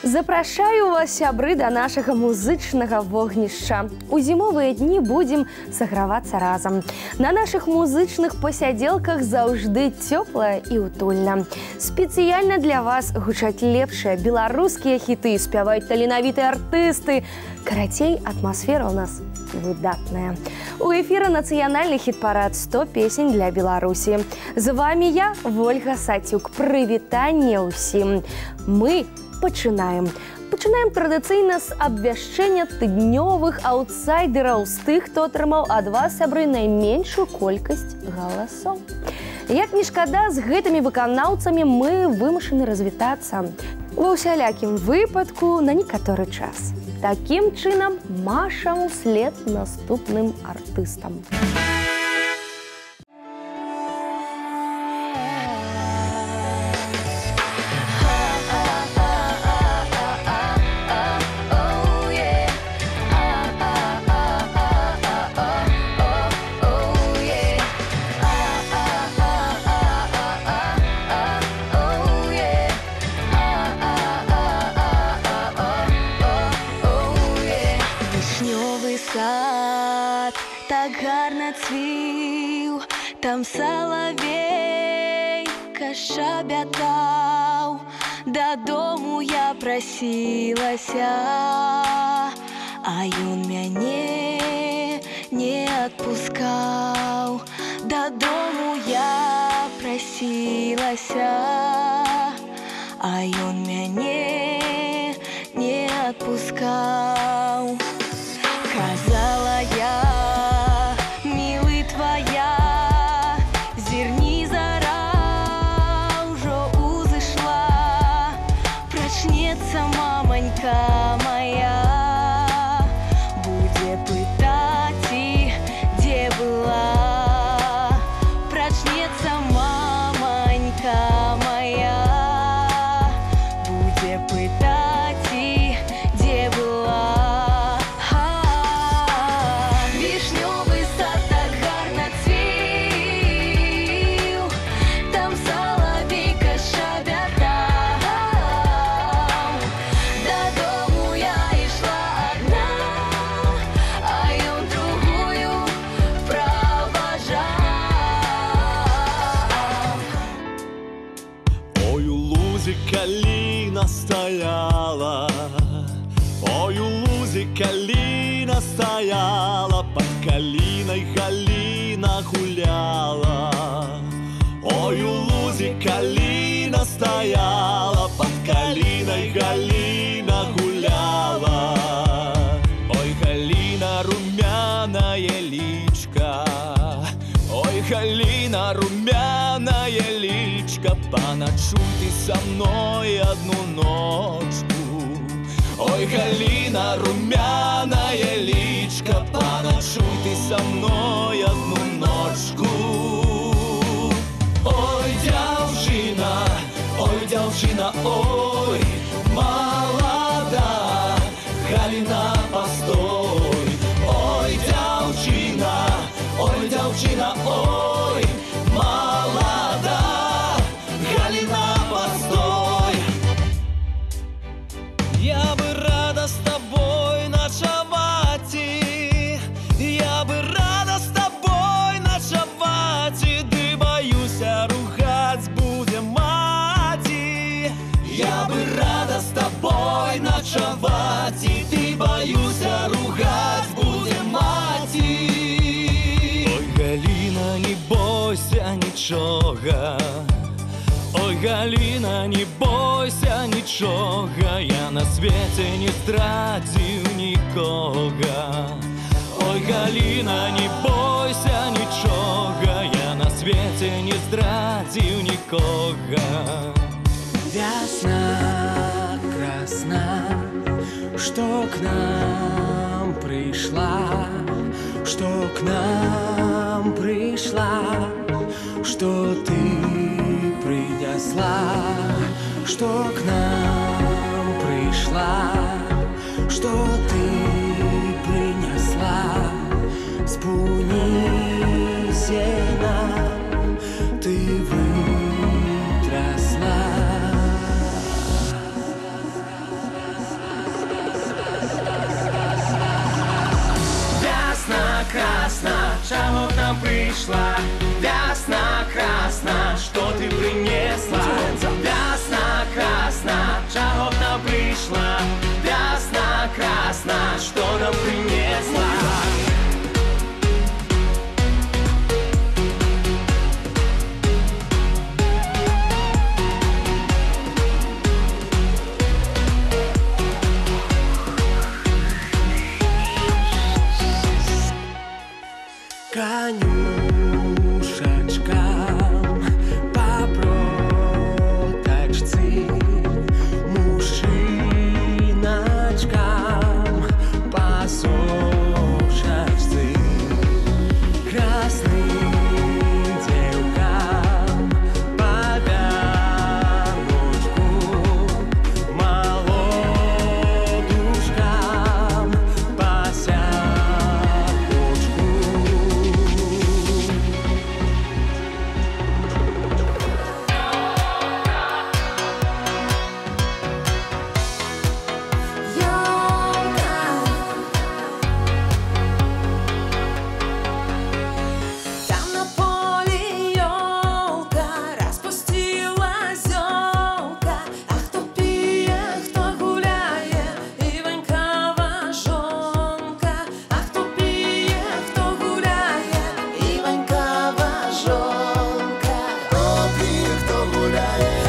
Запрашаю вас, сябры, да нашага музычнага вогнішча. У зімовыя дні будзем сагравацца разам. На нашых музычных пасядзелках заўжды цёпла і утульна. Спецыяльна для вас гучаць лепшыя беларускія хіты, спяваюць таленавітыя артысты. Карацей, атмасфера ў нас выдатная. У эфіры нацыянальны хіт-парад 100 песень для Беларусі. З вами я, Вольга Сацюк. Прывітанне ўсім. Мы пачынаем. Пачынаем традыцыйна з абвяшчэння тыднёвых аўтсайдераў, з тых, хто атрымаў ад вас, сябры, найменшую колькасць галасоў. Як ні шкада, з гэтымі выканаўцамі мы вымушаны развітацца. Ва ўсялякім выпадку на некаторы час. Такім чынам машам услед наступным артыстам. Там салавейка шабятаў, дадому я прасілася, а ён мяне не адпускаў. Дадому я прасілася, а ён мяне не адпускаў. Казала я, милы твоя, зірні, зара ўжо узышла, прачнецца маманька моя, будзе пытаць, і дзе была. Прачнецца маманька моя, будзе пытаць, і дзе была. Калина стояла, ой, у лузи калина стояла, под калиной Галина гуляла. Ой, у лузи калина стояла, под калиной Галина гуляла. Ой, Галина, румяная личка, ой, Галина, румяная личка, поночуй ты со мной одну ночку. Ой, Галина, румяная личка, поночуй ты со мной одну ночку. Ой, девчина, ой, молода, Галина, постой. Ой, девчина, ой, молода, Галина, постой. Я бы рада с тобой ночевать, я бы рада с тобой ночевать, ты боюсь, ругать будем мать. Я бы рада с тобой ночевать, и ты боюсь, ругать будем мать. Ой, Галина, не бойся нічога. Ой, Галина, не бойся нічога, я на свете не здрадзіў нікога. Ой, Галина, не бойся нічога, я на свете не здрадзіў нікога. Весна красна, что к нам пришла, что к нам пришла, что ты принесла, что к нам пришла, что ты принесла. Спуни сена, ты вытрясла. нам пришла. Вясна красна, что ты принесла? Вясна красна, чего к нам пришла? Вясна красна, что нам принесла? Конюшечкам по проточці, мужчиночкам по сушечці, красным девкам по вяночку, молодушкам по сяпочку. Там на поле елка распустилась зелка, а кто пьет, кто гуляет, Иванькова жонка, а кто пьет, кто гуляет, Иванькова жонка. Кто пьет, кто гуляет,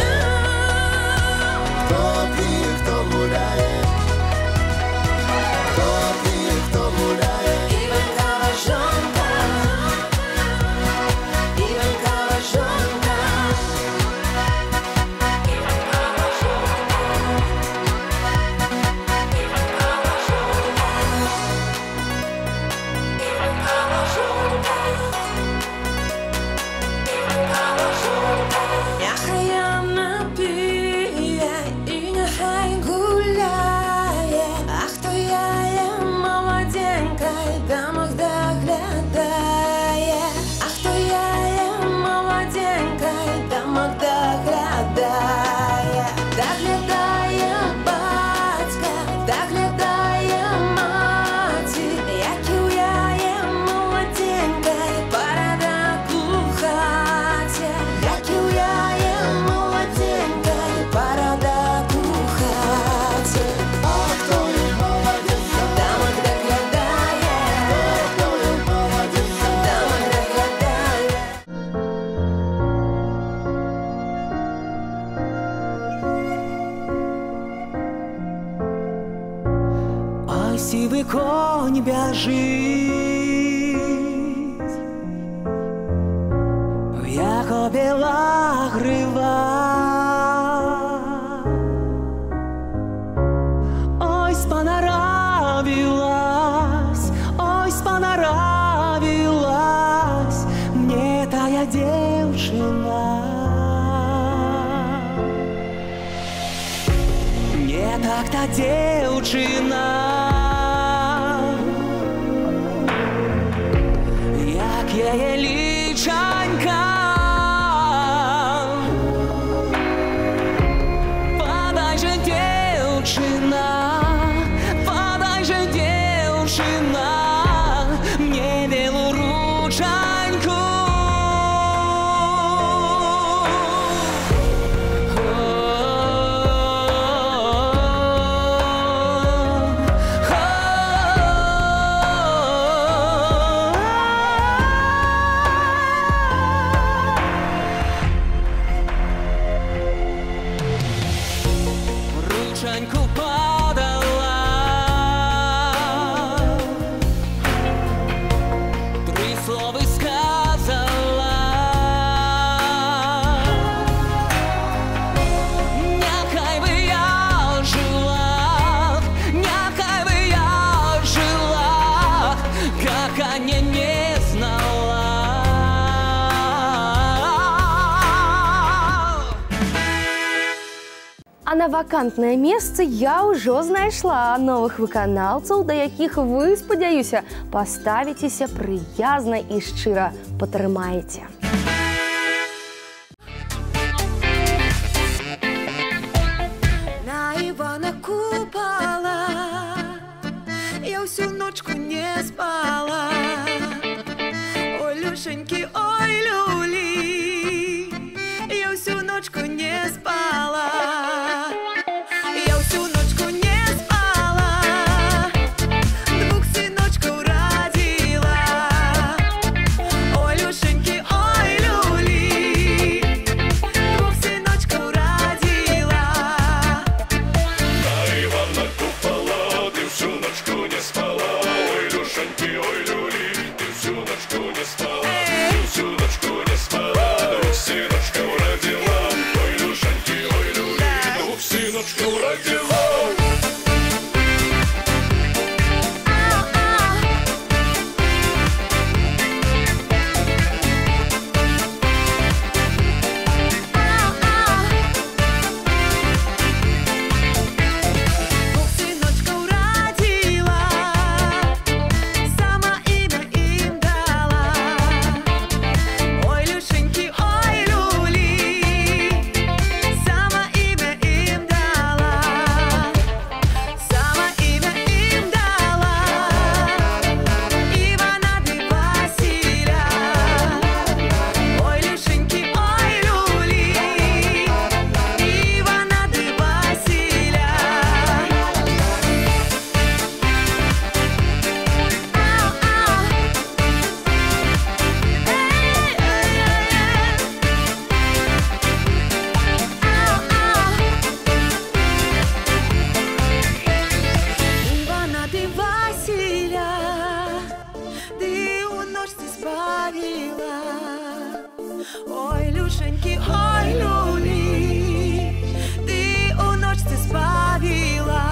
кто пьет, кто гуляет, кто пьет, кто гуляет. Иванькова жонка, Иванькова жонка, Иванькова Няхай напіє і нехай гуляє, а хто я молоденька, дамок доглядає, а хто я молоденька, дамок доглядає, доглядає батька, доглядає маті, як і я молоденька, порядок у хаті, як і я молоденька, порядок у хаті. А кто и молодец, Дамок доглядає, кто и молодец, дамок доглядає. Ой, сивый конь бежит в яко бела грива. Ой, спонаравилась мне тая девчина. Не так та девчина, як її личанька. Подай же, девчина, подай же, девчина, мне белу ручаньку. Ручаньку подала, три слова сказала. Някай бы я жила, някай бы я жила, как они не знала. А на вакантнае месца я ўжо знайшла новых выканаўцаў, да якіх вы, спадзяюся, паставіцеся прыязна і шчыра падтрымаеце. На Ивана Купала я всю ночку не спала. Ой, сыночку родила. Ой, Люшеньки, ой, люли, ты у ночи спавила.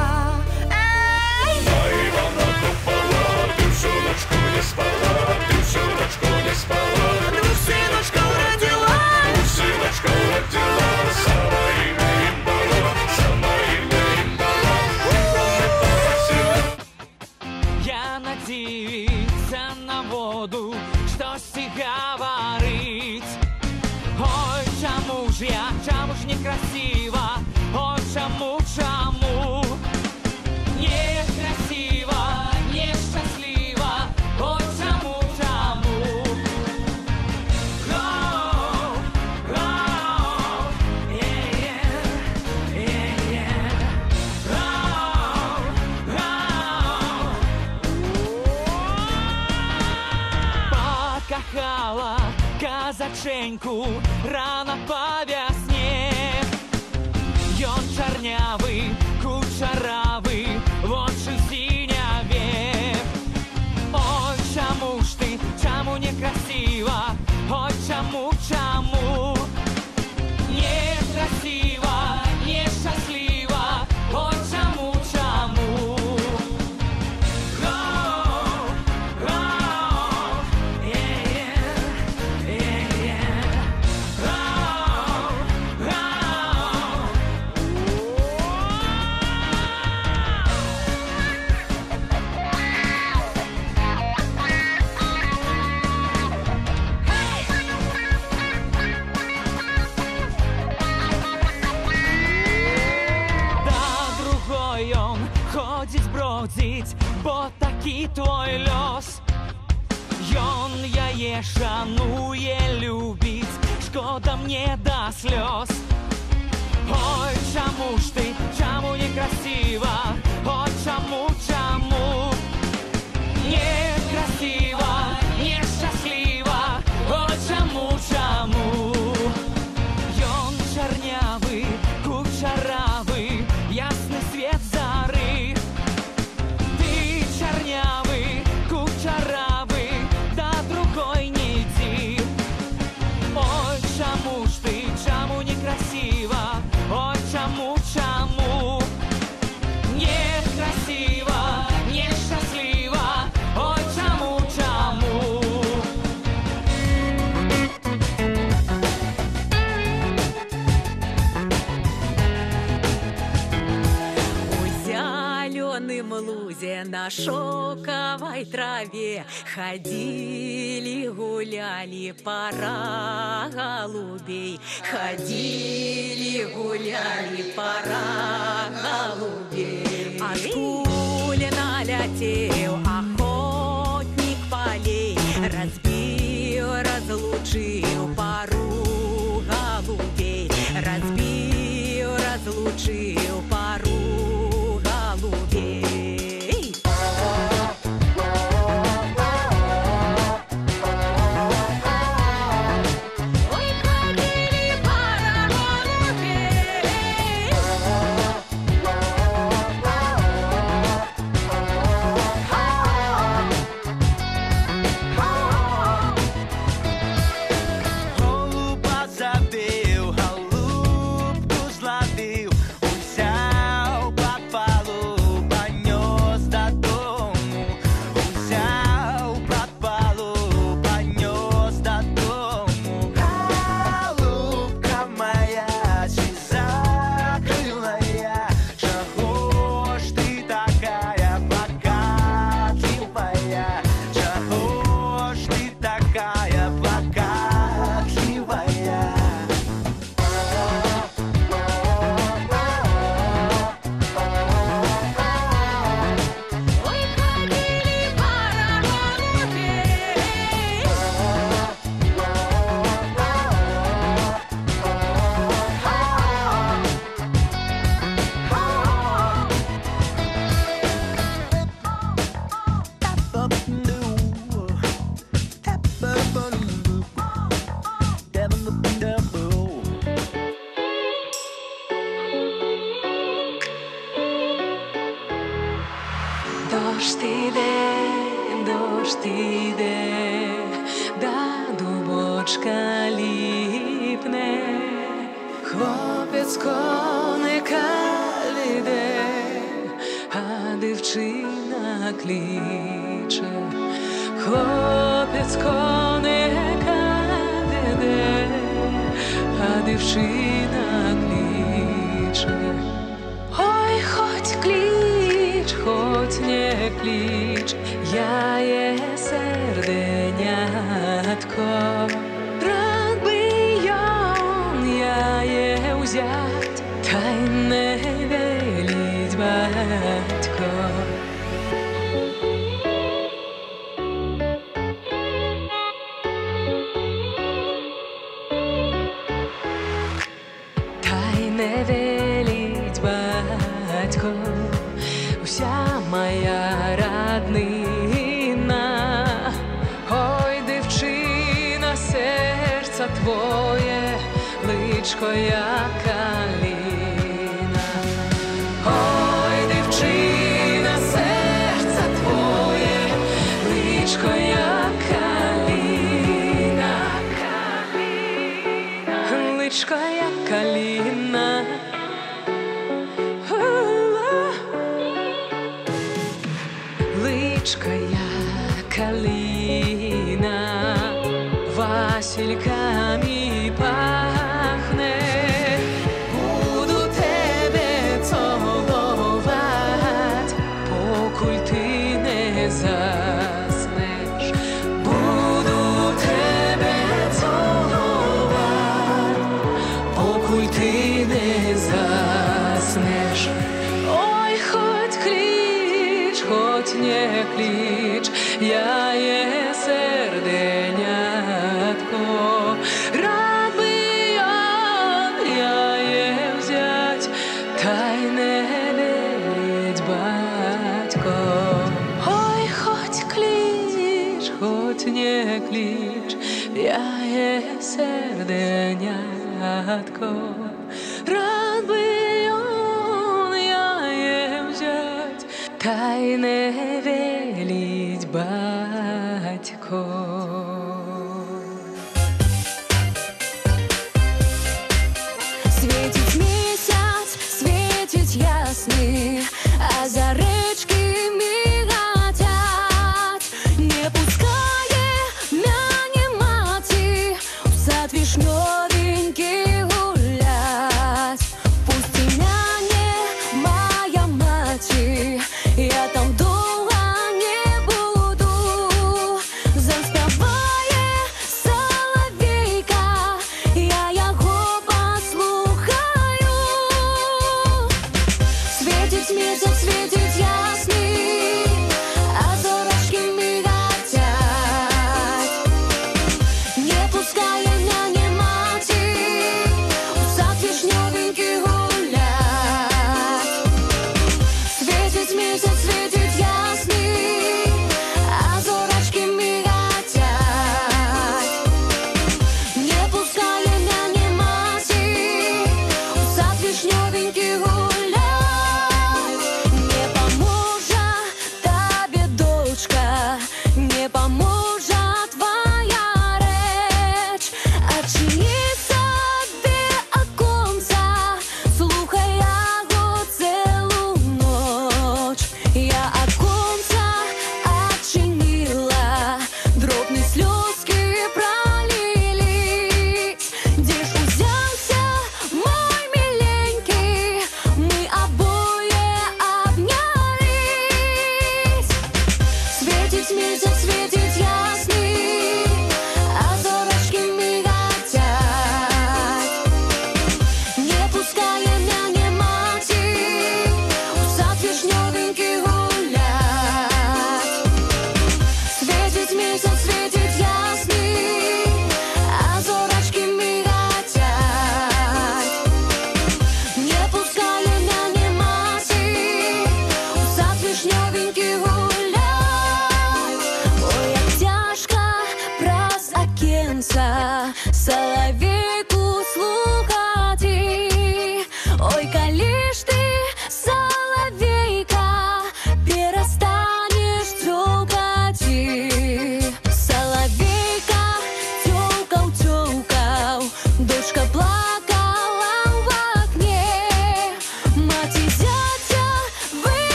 Эй! А Ивана топала, ты всю ночку не спала, ты всю ночку не спала. Ну, сыночка родила, Ну, сыночка родила, сама имя им дала, сама имя им дала. Я надеюсь на воду, что говорить. Ой, чому ж я, чому ж некрасиво, ой, чому некрасиво, нещасливо, ой, чому Гоу, гоу, Гоу, гоу. Покахала казаченьку рано по весне. Ён чарнявый, кучаравый, вочы синяве. Ой, чаму ж ты, чаму некрасиво, ой, чаму некрасиво, нещасливо, ой, чаму Гоу, гоу, ходить, бродить, бо таки твой лёс. Ён яе шануе, любить, шкода мне до слез. Ой, чаму ж ты, чаму некрасиво, ой, чаму некрасиво, нещасливо, ой, чаму Ён чарнявый, кучаравый, ясный свет зары. Ты чарнявый, кучаравый, да другой не иди. Ой, чаму ж ты, чаму некрасиво, ой, чаму некрасиво, нещасливо, ой, чаму У зеленым лузе на шоковой траве ходили, гуляли пара голубей. Ходили, гуляли пара голубей. Откуда налетел охотник полей, разбил, разлучил пару голубей. Разбил, разлучил пару голубей. Ой, ходили пара голубей. Голуба забил, голубку зловил, ой, Дощ іде, да дубочка ліпне, хлопець коника веде, а дівчина кличе. Хлопець коника веде, а дівчина кличе. Ой, хоть клич, хоть не клич, я є серденятко. Рад би йон я є узять, та й не веліть батько. Не веліть батько, уся моя роднина. Ой, дівчина, серце твоє, личко як калина. Ой, дівчина, серце твоє, личко як калина. Личко як калина. Личко як калина, васильками пахне. Буду тебе цілувати, покуль ти не заснеш. Буду тебе цілувати, покуль ти не заснеш. Ой, хоть клич, хоть не клич, я є серденятко. Рад би я є взять, та й не веліть батько. Ой, хоть клич, хоть не клич, я є серденятко. Рад би я є взять, та й не веліть батько. Світить місяць, світить ясний, а заречки миготять. Не пускає мяне маті в сад вишневенький гулять. Пусти мяне, моя маті, я там довго не буду. Заспіває соловейка, я його послухаю. Світить місяць,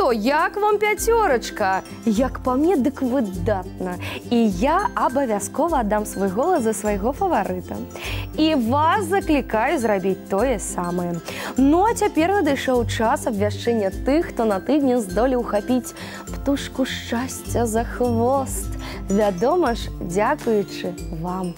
что, як вам пяцёрачка? Як па мне, дык выдатна. І я абавязкова аддам свой голас за свайго фаварыта. І вас заклікаю зрабіць тое самае. Ну а цяпер надышоў час абвяшчэння тых, хто на тыдні здолеў ухапіць птушку шчасця за хвост. Вядома ж, дзякуючы вам.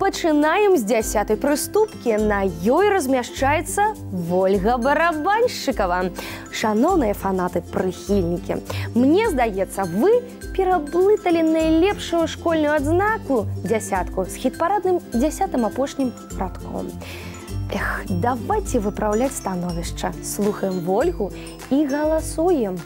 Пачынаем з 10-й прыступкі. На ёй размяшчаецца Вольга Барабаншчыкава. Шаноўныя фанаты-прыхільнікі, мне здаецца, вы пераблыталі найлепшую школьную адзнаку дзясятку з хіт-парадным 10-м апошнім радком. Эх, давайте выпраўляць становішча. Слухаем Вольгу і галасуем.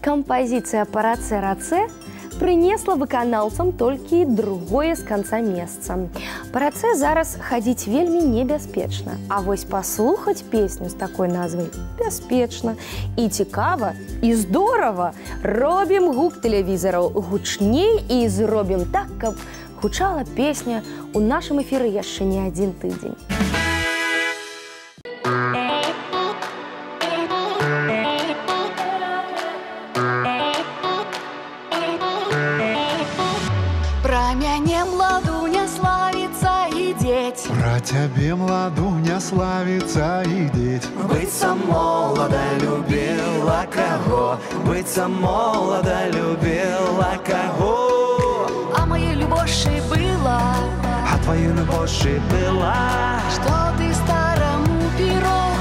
Кампазіцыя «Парацэ-рацэ» прынесла выканаўцам толькі другое з канца месца. «Парацэ» зараз хадзіць вельмі небяспечна, а вось паслухаць песню з такой назвай бяспечна і цікава, і здорава. Робім гук тэлевізараў гучней і зробім так, каб гучала песня ў нашым эфіры яшчэ не адзін тыдзень. Про цябе, младуня, славіцца і дзець. Быццам молада любіла каго, быццам молада любіла каго. А моей любоши была, А твоей любоши была, что ты старому пирог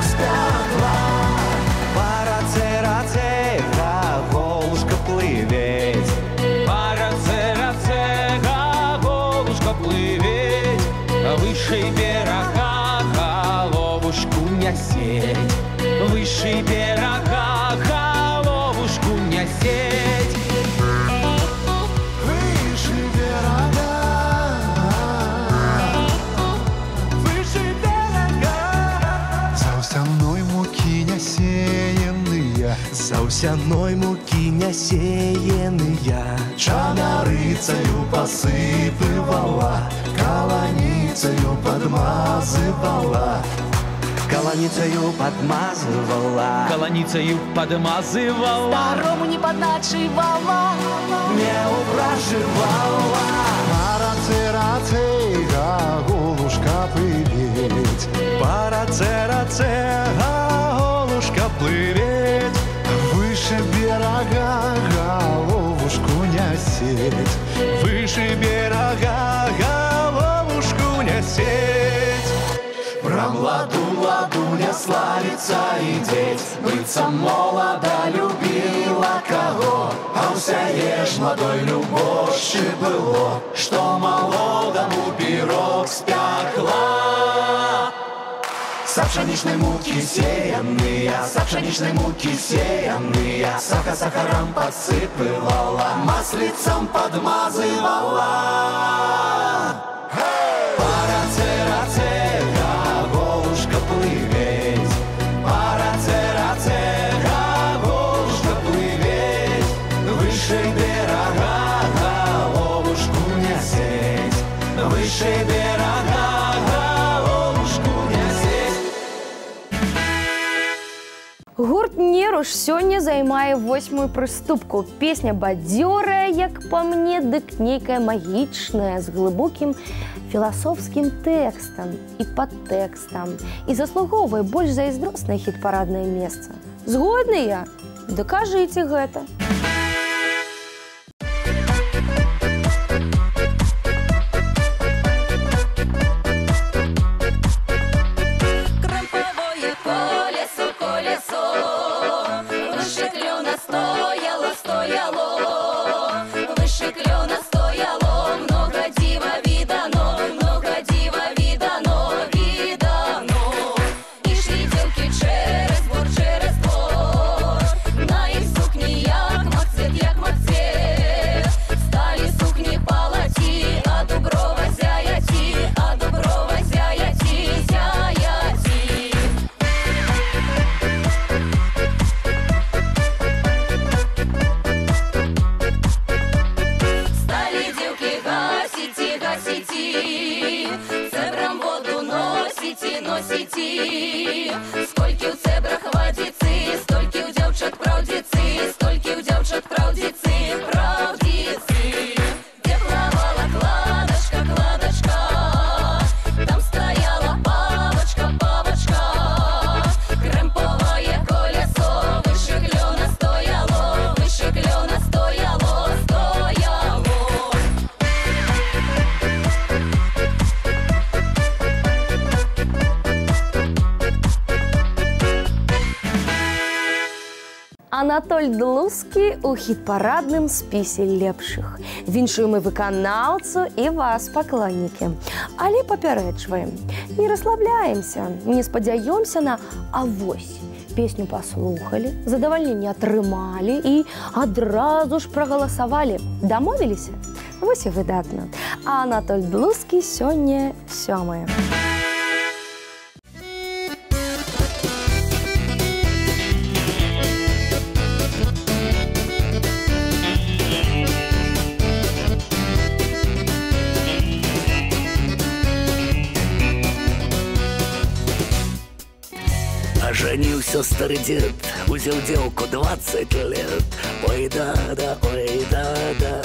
спекла. Парацэ-рацэ, голушка плывець. Парацэ-рацэ, голушка плывець. Выше берега головушку несеть, выше берега головушку несеть. Выше берега, Выше берега. заўсяной мукі нясеяныя, Заўсяной мукі нясеяныя, чанарыцаю пасыпывала, каланіцаю падмазывала. каланіцаю падмазывала, Каланіцаю падмазывала, старому не подначивала. не упражывала. Парацэ-рацэ, голушка плывець. Парацэ-рацэ, голушка плывець. Выше берега головушку нясеть, Выше берега головушку несеть. Про младуня славіцца і дзець. Быццам молада любіла каго, а ў сяешь молодой любовь было, что молодому пирог спекла. Со пшеничной муки сеянные, со пшеничной муки сеянные, сахаром подсыпывала, маслицем подмазывала. Пара-цера-цера, Волушка плыветь, пара-цера-цера, Волушка плыветь, выше берега головушку несеть, выше берега головушку несеть. Гурт «Неруш» сёння займае 8-ю прыступку. Песня бадзёрая, як па мне, дык нейкая магічная, з глыбокім філасофскім тэкстам і падтэкстам. І заслугоўвае больш зайздроснае хіт-параднае месца. Згодныя? Дакажыце гэта. Сколькі ў цэбрах вадзіцы, столькі ў дзяўчат праўдзіцы, столькі ў дзяўчат праўдзіцы, праўдзіцы. Дзе плавала кладачка, кладачка, там стаяла павачка, павачка. Крэмповае колесо, выше клёна стояло, выше клёна стояло, стояло. Анатоль Длускі ў хіт-парадным спісе лепшых. Віншуем і выканаўцу, і вас, паклоннікі. Але папярэджваем, не расслабляемся, не спадзяёмся на авось. Песню паслухалі, задавальненне атрымалі і адразу ж прагаласавалі. Дамовіліся? Вось і выдатна. А Анатоль Длускі сёння 7-е. Женился старый дед, узел девку 20 лет. Ой да-да, ой да-да.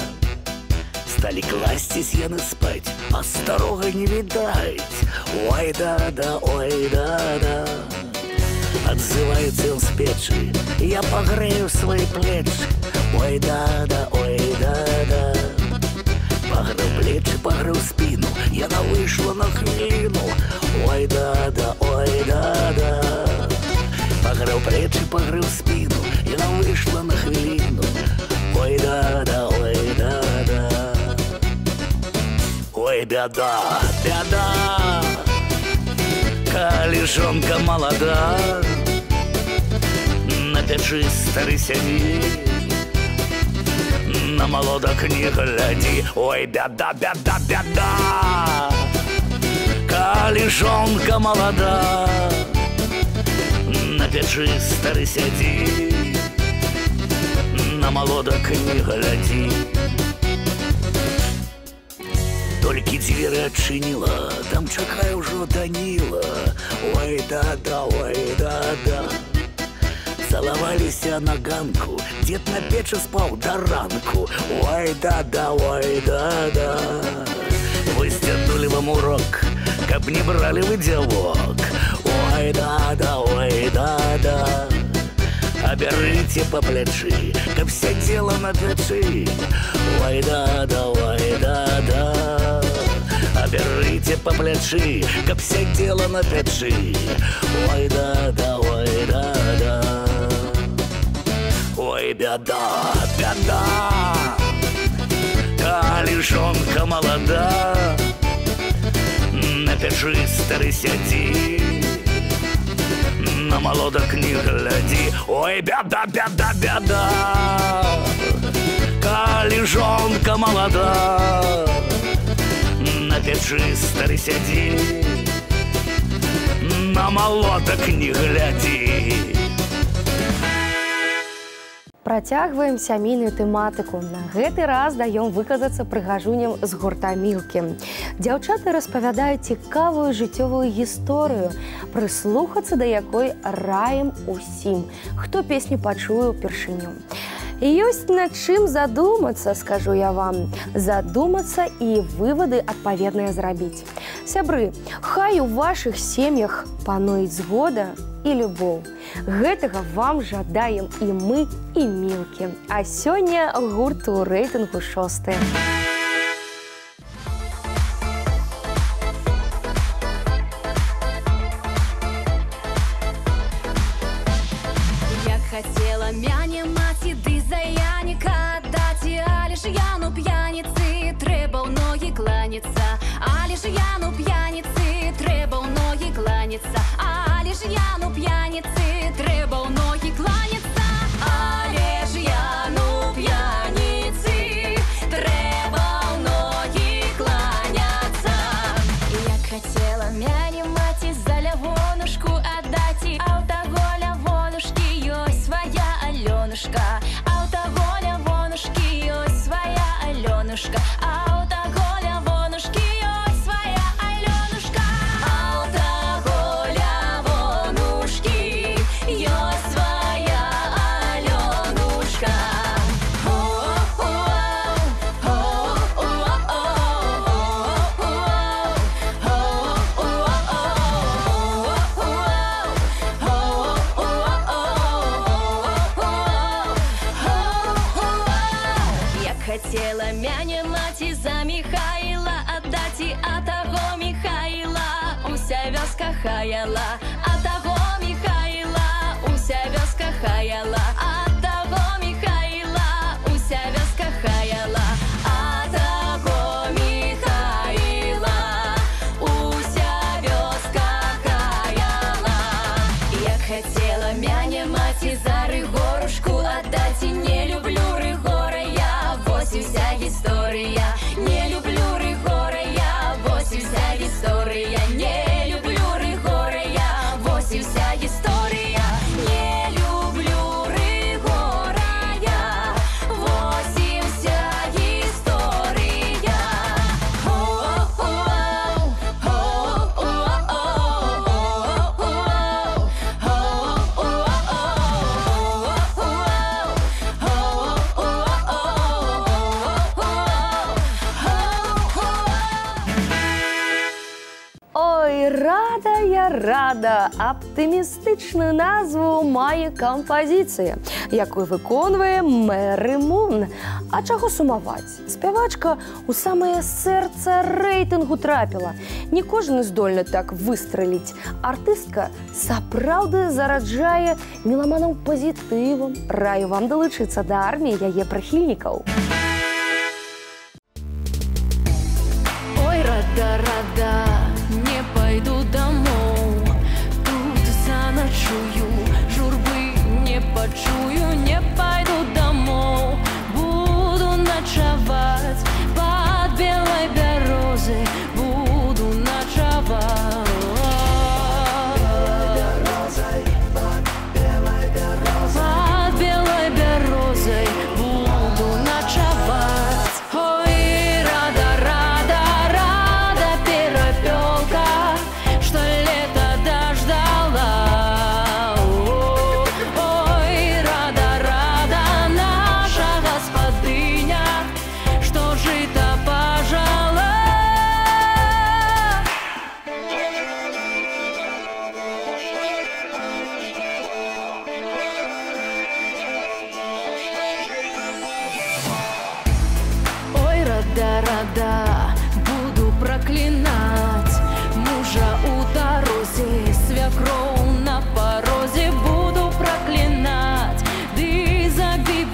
Стали класть сено спать, а старого не видать. Ой да-да, ой да-да. Отзывается он с печи, я погрею свои плечи. Ой да-да, ой да-да. Погрел плечи, погрел спину, я вышла на хвилину. Ой да-да, ой да-да. Погрел плечи, погрел спину, и она вышла на хвилину. Ой да-да, ой да-да. Ой беда, беда, калежонка молода, на печи старый сидит, на молодок не гляди. Ой беда, беда, беда, калежонка молода, на печи старый сидит, на молодок не гляди. Только двери отчинила, там чакае ўжо Данила. Ой да-да, ой да-да. Целовалися на ганку, дед на печи спал до ранку. Ой да-да, ой да-да. Вы стянули вам урок, каб не брали вы девок. Ой да-да, ой да-да. Оберите по плечи, каб сидела на печи. Ой да-да, ой да-да. Оберите по плечи, каб сидела на печи. Ой да-да, ой да-да. Ой беда, бяда, бяда. Калі жонка молода, на печы стары сядзі, на молодок не глядзі. Ой, бяда, бяда, бяда. Калі жонка молода, на печы стары сядзі, на молодок не глядзі. Працягваем сямейную тэматыку. На гэты раз даём выказацца прыгажуням з гурта «Мілкі». Дзяўчаты распавядаюць цікавую жыццёвую гісторыю, прыслухацца да якой раім усім, хто песню пачуе ўпершыню. Ёсць над чым задумацца, скажу я вам, задумацца і вывады адпаведныя зрабіць. Сябры, хай у вашых сем'ях пануюць згода і любоў. Гэтага вам жадаем і мы, і «Мілкі». А сёння гурт у рэйтынгу 6. Як хацела мяне маці, ды за Яніка аддаць, але ж Яну п'яніцы трэба ў ногі кланяцца, але ж Яну п'яніцы трэба ў ногі кланяцца, але ж Яну п'яніцы трэба ў ногі кланяцца, але ж Яну п'яніцы трэба ў ногі кланяцца. Як хацела мяне маці за лявонушку аддаць, а ў таго лявонушкі ёсць свая Алёнушка, а ў таго лявонушкі ёсць свая Алёнушка, а ў таго лявонушкі ёсць свая Алёнушка, а ў таго лявонушкі ёсць свая Алёнушка. Хацела мяне маці за Міхаіла аддаць, а таго Міхаіла уся вёска хаяла, а таго Міхаіла уся вёска хаяла, а таго Міхаіла уся вёска хаяла, а таго Міхаіла уся вёска хаяла. Як хацела мяне маці за Рыгорушку аддаць, не люблю Рыгора я, вось і вся гісторыя, не люблю Рыгора я, вось і вся гісторыя, не люблю Рыгора я, вось і вся гісторыя, не люблю Рыгора я, вось і вся гісторыя. Ой, рада я рада! Аптымістычную назву мае кампазіцыя, якую выконвае Мэры Мун. А чаго сумаваць? Спявачка ў самае сэрца рэйтынгу трапіла. Не кожны здольны так выстраліць. Артыстка сапраўды зараджае меламанаў пазітывам. Раю вам далучыцца да арміі яе прыхільнікаў. Ой, рада, не пойду домой, тут заночую, журбы не почую, не пойду домой, буду ночевать под белой березой, буду ночевать. Под белой березой буду ночевать. Ой, рада, перепелка, что лето дождала. Ой, рада, наша господыня, что жито пожала. Ой, рада, буду проклинать мужа у дорозе, свекровь на порозе, буду проклинать, ды забей,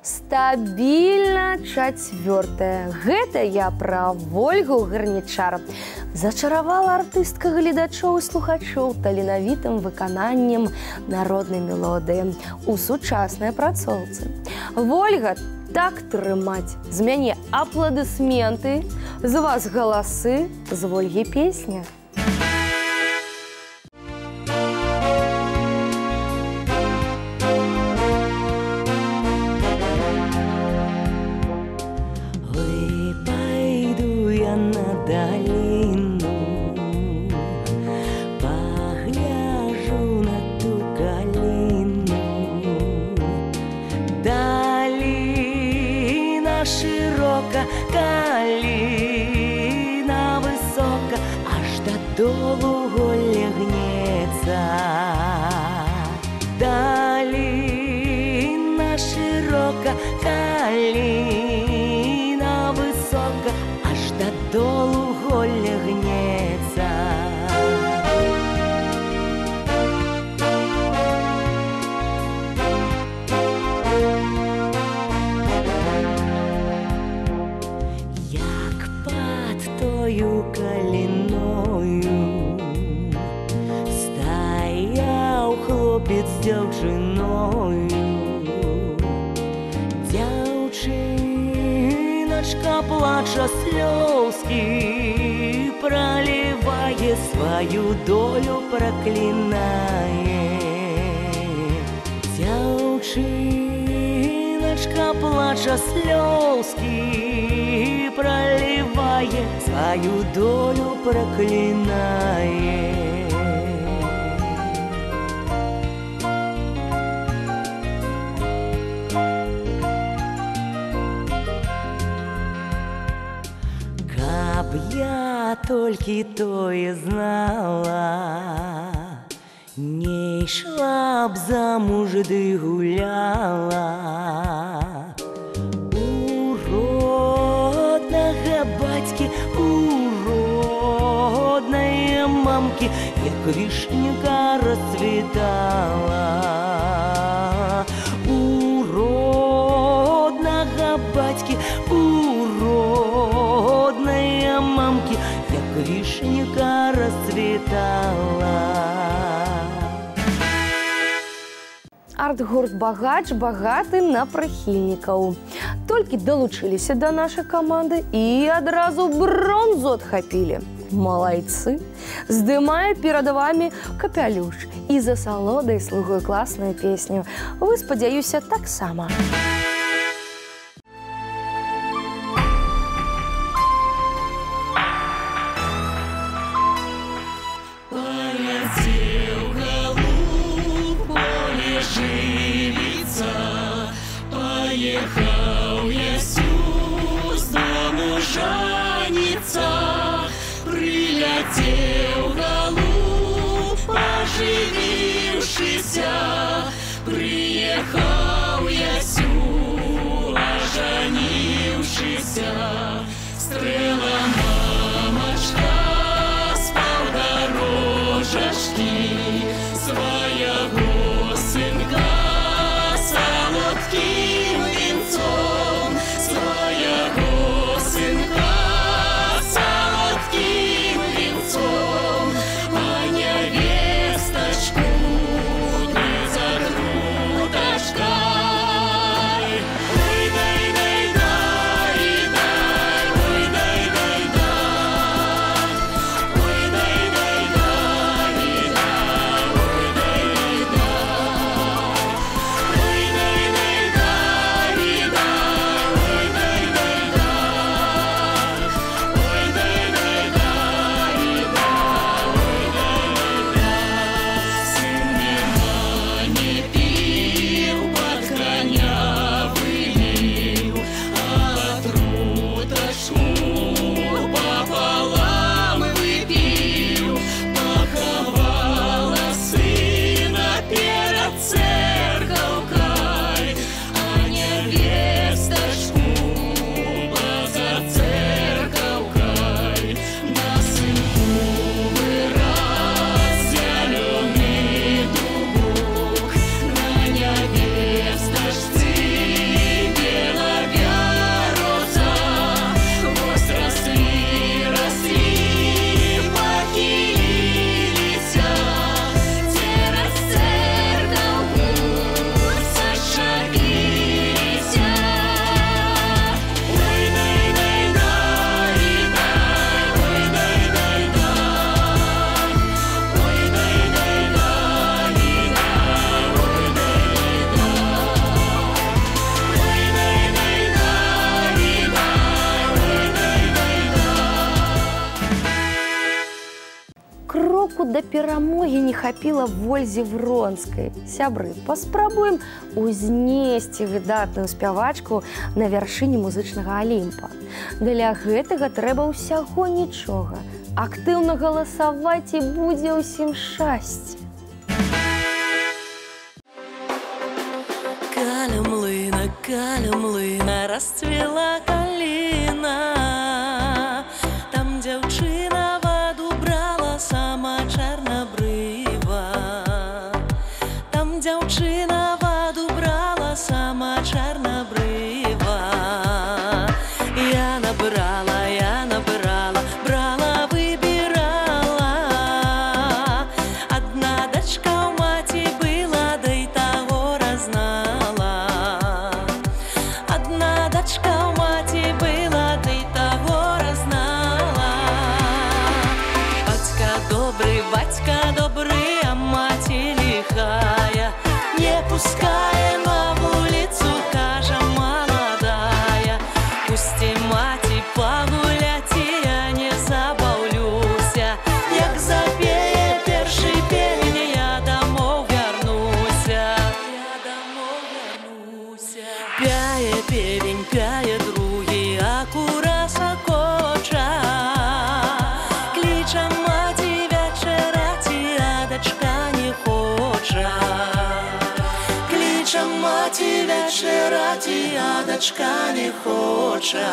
Стабільна чацвёртая. Гэта я пра Вольгу Гарнічар. Зачаравала артыстка гледачоў і слухачоў таленавітым выкананнем народнай мелодыі у сучаснай апрацоўцы. Вольга, так трымаць. З мяне апладысменты, з вас галасы, з Вольгі песня. Калина высока, аж додолу голля гнецца. Даліна шырока, калина высока, аж додолу голля гнецца. Калиною стаяў хлопец з дзяўчыною. Дзяўчыначка плача, слёзкі пролівае, сваю долю праклінае. Дзяўчыначка плача, слёзкі проливае, свою долю проклинае. Каб я толькі тое знала, не ішла б замуж ды гуляла. Батьки, уродные мамки, як вишенька расцветала. Уродного батьки, уродные мамки, як вишенька расцветала. Арт-гурт «Багач» багаты на прыхільнікаў. Толькі далучыліся да нашай каманды і адразу бронзу адхапілі. Малайцы. Здымаю перад вамі капялюш і за салодай слухаю класную песню. Вы, спадзяюся, таксама. Поехал я с дому жаниться, прилетел голубь, оживившийся. Приехал я оженившийся, стрела мамочка спал дорожечки своего сынка. Солодким венцом своего сынка, солодким венцом, а невесточку не за грудочкой. Ой, дай, дай, дай, дай, ой, дай, дай, да перамогі не хапіла Вользе Вронскай. Сябры, паспрабуем узнесці выдатную спявачку на вяршыні музычнага Алімпа. Для гэтага трэба ўсяго нічога. Актыўна галасаваць і будзе ўсім шчасце. Каля млына расцвела каліна. Там дзяўчына ваду брала сама чарнабрыва. Там дзяўчына ваду брала сама чарнабрыва. Я набрала, брала, выбірала. Адна дачка ў маці была, да і таго разнала. Одна дочка у мати была, ты того разнала. Батька добрый, а мати лихая. Не пускай на улицу, кажа молодая. Пусти мати погулять, я не забавлюся. Як запее перший пень, я домой вернуся. Пяе певень, пяе другі, акура сакоча. Кліча маці вечерати, а дочка не хоча. Кліча маці вечерати, а дочка не хоча.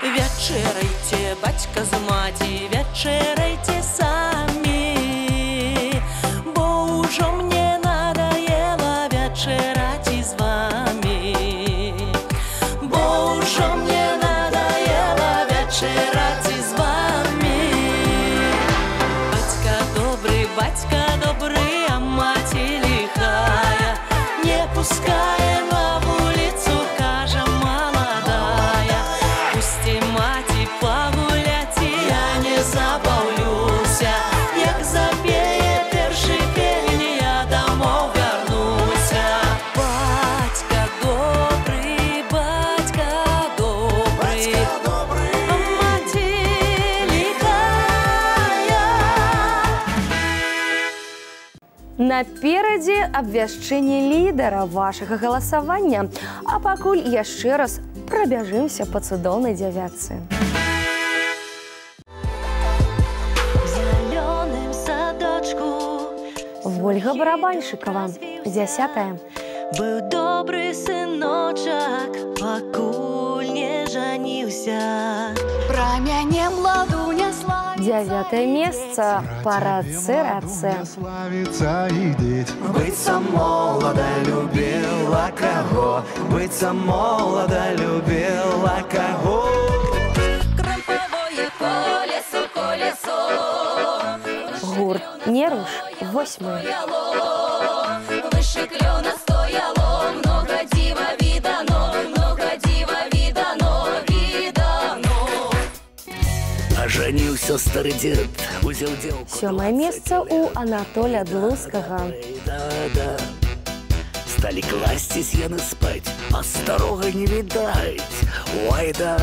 Вечерайте, батька з маті, вечерайте самі, бо уже мне надоело вечерать з вами. Бо уже мне надоело вечерать з вами. Батька добрый, а мати лихая. Не пускай на улицу, кажа молодая. Пусти мати погулять, я не забавлюся. Як запее перший пень, я домой вернуся. Батька добрый, а мати лихая. Наперадзе абвяшчэнне лідара вашага галасавання, а пакуль яшчэ раз прабяжымся па цудоўнай дзявятцы. зеленым садочку Вольга Барабанщикова, 10-я. быў добры сыночак, пакуль не жаніўся. Пра мяне младуня славіцца. 9-е месца па рацэ. Славіцца і дзець. Быцца молода любила кого, быцца молода любила кого. Крамповое колесо, Гурт «Неруш», 8-й. выше клена стояло, много дива видано. Ажаніўся стары дзед, узяў дзелку. 7-е месца у Анатоля Длускага. Да. Стали класцісь яны спаць, а старога не відаць. Ой, да.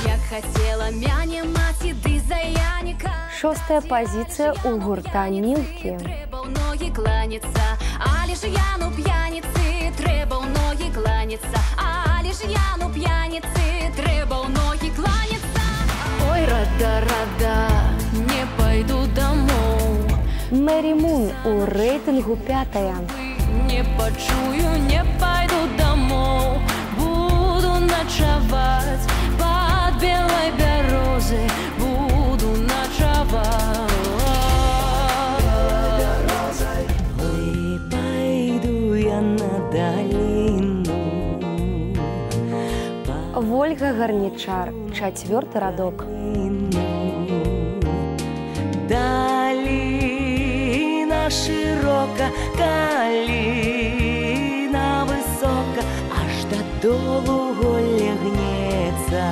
Як хацела мяне маці, ды за яніка. 6-я пазіцыя у гурта «Мілкі». Трэба ў ногі кланяцца, але ж яну п'яніцы. Трэба ў ногі кланяцца, але ж яну п'яніцы. Трэба ў ногі кланяцца. Ой, рада, не пайду домой. Мэри Мун у рэйтынгу 5-я. Не пачую, не пайду домой. Буду ночаваць пад белай бярозай. Буду ночаваць. Ой, пойду я на долину. Вольга Гарнічар, 4-й радок. Долина широка, калина высока, аж до долу лягнется.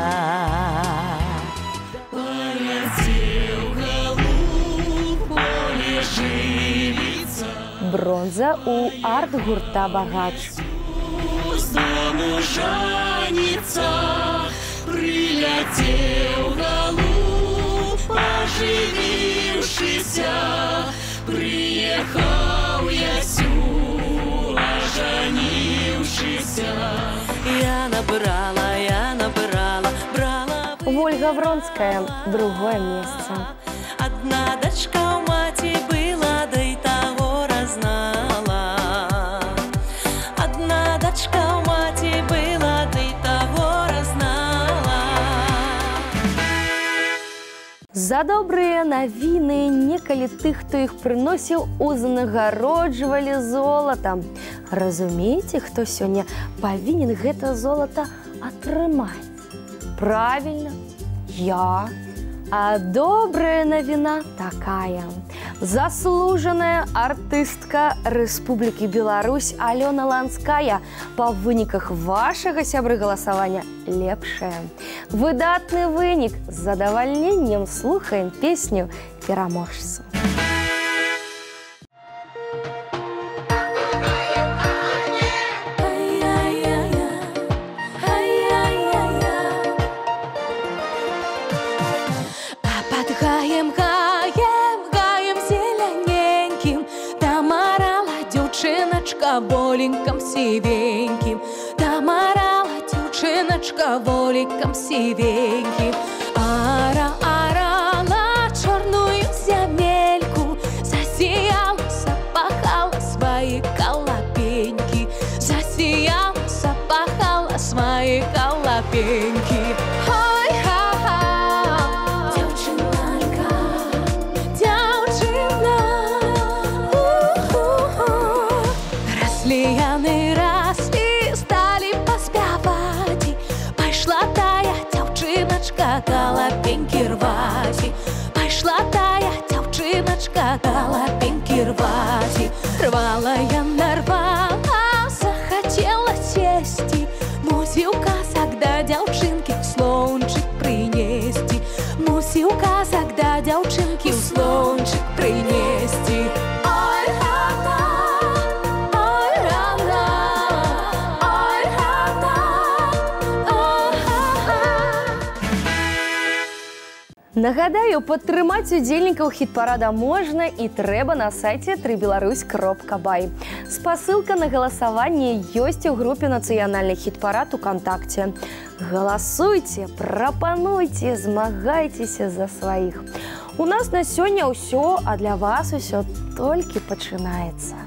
Полетел голубь, поле живится. Бронза у арт-гурта «Багач». Жанится, прилетел голубь, поживившийся, приехал я сю, оженившийся. Я набрала, брала. Ольга Вронская, другое место. Одна дочка у мати была, да и того разнала. Одна дочка у мати была, да и того разнала. За добрыя навіны некалі тых, хто іх прыносіў, узнагароджвалі золатам. Разумееце, хто сёння павінен гэта золата атрымаць? Правильно, я. А добрая навіна такая. Заслужаная артыстка Рэспублікі Беларусь Алёна Ланская па выніках вашага, сябры, галасавання лепшая. Выдатны вынік. З задавальненнем слухаем песню пераможцу. Боленьком сивеньким, доморала дівчиночка воликом сивеньким. Орала черную земельку, засияла, запахала свои колопеньки, засияла, запахала свои колопеньки. Лияны росли, стали поспявать, пошла тая девчиночка колопеньки рвать. Пошла тая девчиночка колопеньки рвать. Рвала я, нарвала, захотела сесть. Мусі указок да девчинки слончик принести. Мусі указок да девчинки слончик принести. Нагадаю, падтрымаць удзельнікаў хіт-парада можна і трэба на сайце www.tribelaruсь.by. Спасылка на галасаванне ёсць у групе «Нацыянальны хіт-парад» УКонтакце. Галасуйце, прапануйце, змагайцеся за сваіх. У нас на сёння ўсё, а для вас усё толькі пачынаецца.